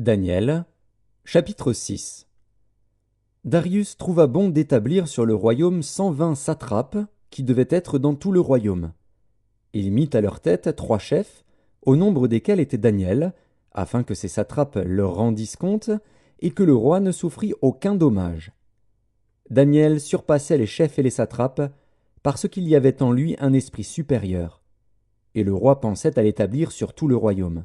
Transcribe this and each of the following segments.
Daniel, chapitre 6. Darius trouva bon d'établir sur le royaume 120 satrapes qui devaient être dans tout le royaume. Il mit à leur tête 3 chefs, au nombre desquels était Daniel, afin que ces satrapes leur rendissent compte et que le roi ne souffrît aucun dommage. Daniel surpassait les chefs et les satrapes parce qu'il y avait en lui un esprit supérieur, et le roi pensait à l'établir sur tout le royaume.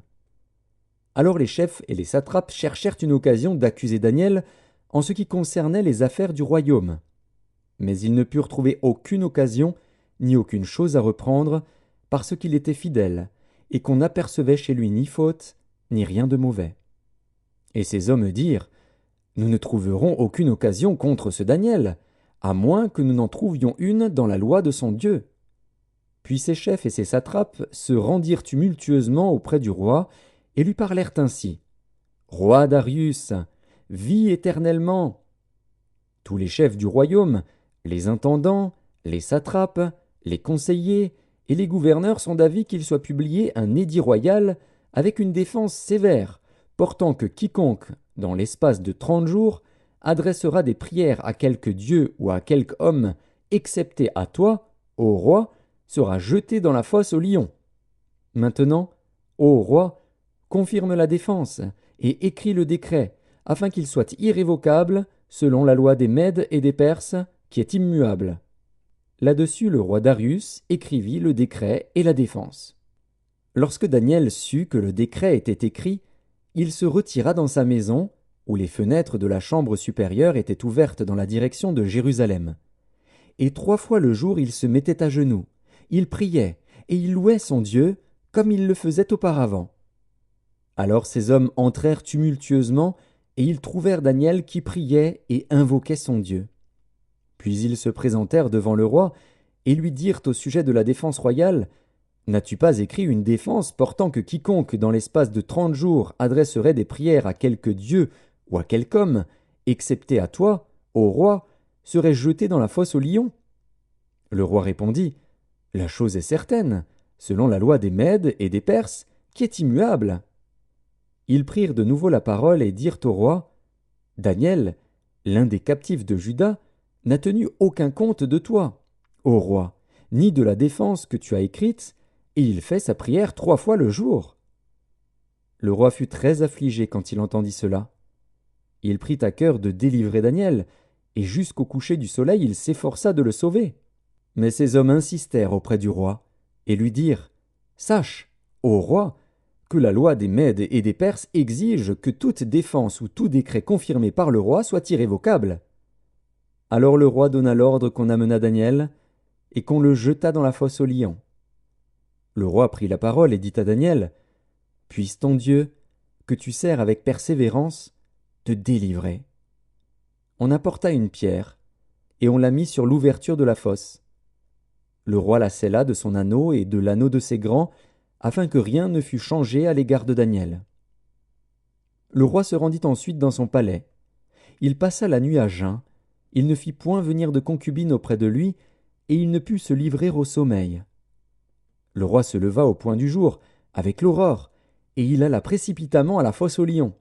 Alors les chefs et les satrapes cherchèrent une occasion d'accuser Daniel en ce qui concernait les affaires du royaume. Mais ils ne purent trouver aucune occasion ni aucune chose à reprendre, parce qu'il était fidèle, et qu'on n'apercevait chez lui ni faute, ni rien de mauvais. Et ces hommes dirent : Nous ne trouverons aucune occasion contre ce Daniel, à moins que nous n'en trouvions une dans la loi de son Dieu. Puis ces chefs et ces satrapes se rendirent tumultueusement auprès du roi, et lui parlèrent ainsi : Roi Darius, vis éternellement. Tous les chefs du royaume, les intendants, les satrapes, les conseillers et les gouverneurs sont d'avis qu'il soit publié un édit royal avec une défense sévère, portant que quiconque, dans l'espace de 30 jours, adressera des prières à quelque dieu ou à quelque homme, excepté à toi, ô roi, sera jeté dans la fosse aux lions. Maintenant, ô roi, confirme la défense et écris le décret, afin qu'il soit irrévocable, selon la loi des Mèdes et des Perses, qui est immuable. Là-dessus, le roi Darius écrivit le décret et la défense. Lorsque Daniel sut que le décret était écrit, il se retira dans sa maison, où les fenêtres de la chambre supérieure étaient ouvertes dans la direction de Jérusalem. Et 3 fois le jour il se mettait à genoux, il priait, et il louait son Dieu, comme il le faisait auparavant. Alors ces hommes entrèrent tumultueusement, et ils trouvèrent Daniel qui priait et invoquait son Dieu. Puis ils se présentèrent devant le roi, et lui dirent au sujet de la défense royale : N'as-tu pas écrit une défense portant que quiconque dans l'espace de 30 jours adresserait des prières à quelque dieu ou à quelque homme, excepté à toi, ô roi, serait jeté dans la fosse aux lions ? Le roi répondit : La chose est certaine, selon la loi des Mèdes et des Perses, qui est immuable. Ils prirent de nouveau la parole et dirent au roi : Daniel, l'un des captifs de Juda, n'a tenu aucun compte de toi, ô roi, ni de la défense que tu as écrite, et il fait sa prière 3 fois le jour. Le roi fut très affligé quand il entendit cela. Il prit à cœur de délivrer Daniel, et jusqu'au coucher du soleil il s'efforça de le sauver. Mais ces hommes insistèrent auprès du roi, et lui dirent : Sache, ô roi, que la loi des Mèdes et des Perses exige que toute défense ou tout décret confirmé par le roi soit irrévocable. Alors le roi donna l'ordre qu'on amenât Daniel, et qu'on le jetât dans la fosse aux lions. Le roi prit la parole et dit à Daniel : Puisse ton Dieu, que tu sers avec persévérance, te délivrer. On apporta une pierre, et on la mit sur l'ouverture de la fosse. Le roi la scella de son anneau et de l'anneau de ses grands, afin que rien ne fût changé à l'égard de Daniel. Le roi se rendit ensuite dans son palais. Il passa la nuit à jeun, il ne fit point venir de concubine auprès de lui, et il ne put se livrer au sommeil. Le roi se leva au point du jour, avec l'aurore, et il alla précipitamment à la fosse aux lions.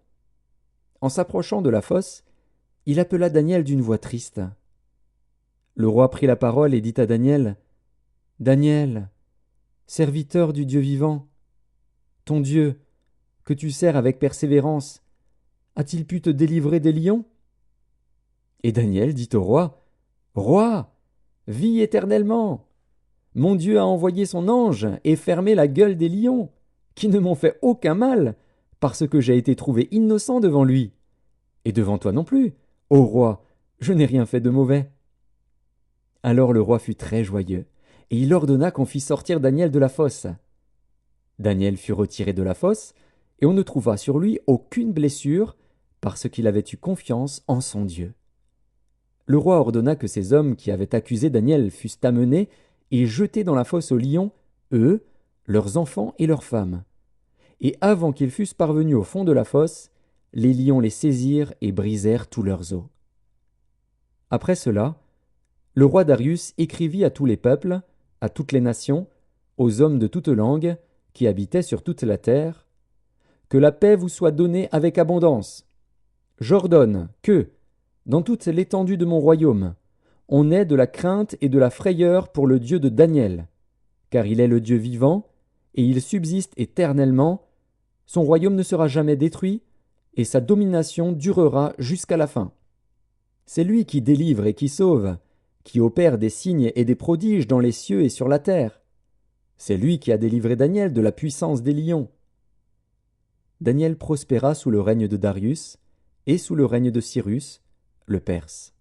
En s'approchant de la fosse, il appela Daniel d'une voix triste. Le roi prit la parole et dit à Daniel : Daniel, serviteur du Dieu vivant, ton Dieu, que tu sers avec persévérance, a-t-il pu te délivrer des lions ? Et Daniel dit au roi : Roi, vis éternellement. Mon Dieu a envoyé son ange et fermé la gueule des lions, qui ne m'ont fait aucun mal, parce que j'ai été trouvé innocent devant lui. Et devant toi non plus, ô roi, je n'ai rien fait de mauvais. Alors le roi fut très joyeux, et il ordonna qu'on fît sortir Daniel de la fosse. Daniel fut retiré de la fosse, et on ne trouva sur lui aucune blessure, parce qu'il avait eu confiance en son Dieu. Le roi ordonna que ces hommes qui avaient accusé Daniel fussent amenés et jetés dans la fosse aux lions, eux, leurs enfants et leurs femmes. Et avant qu'ils fussent parvenus au fond de la fosse, les lions les saisirent et brisèrent tous leurs os. Après cela, le roi Darius écrivit à tous les peuples, à toutes les nations, aux hommes de toutes langues, qui habitaient sur toute la terre : que la paix vous soit donnée avec abondance. J'ordonne que, dans toute l'étendue de mon royaume, on ait de la crainte et de la frayeur pour le Dieu de Daniel, car il est le Dieu vivant, et il subsiste éternellement, son royaume ne sera jamais détruit, et sa domination durera jusqu'à la fin. C'est lui qui délivre et qui sauve, qui opère des signes et des prodiges dans les cieux et sur la terre. C'est lui qui a délivré Daniel de la puissance des lions. Daniel prospéra sous le règne de Darius et sous le règne de Cyrus, le Perse.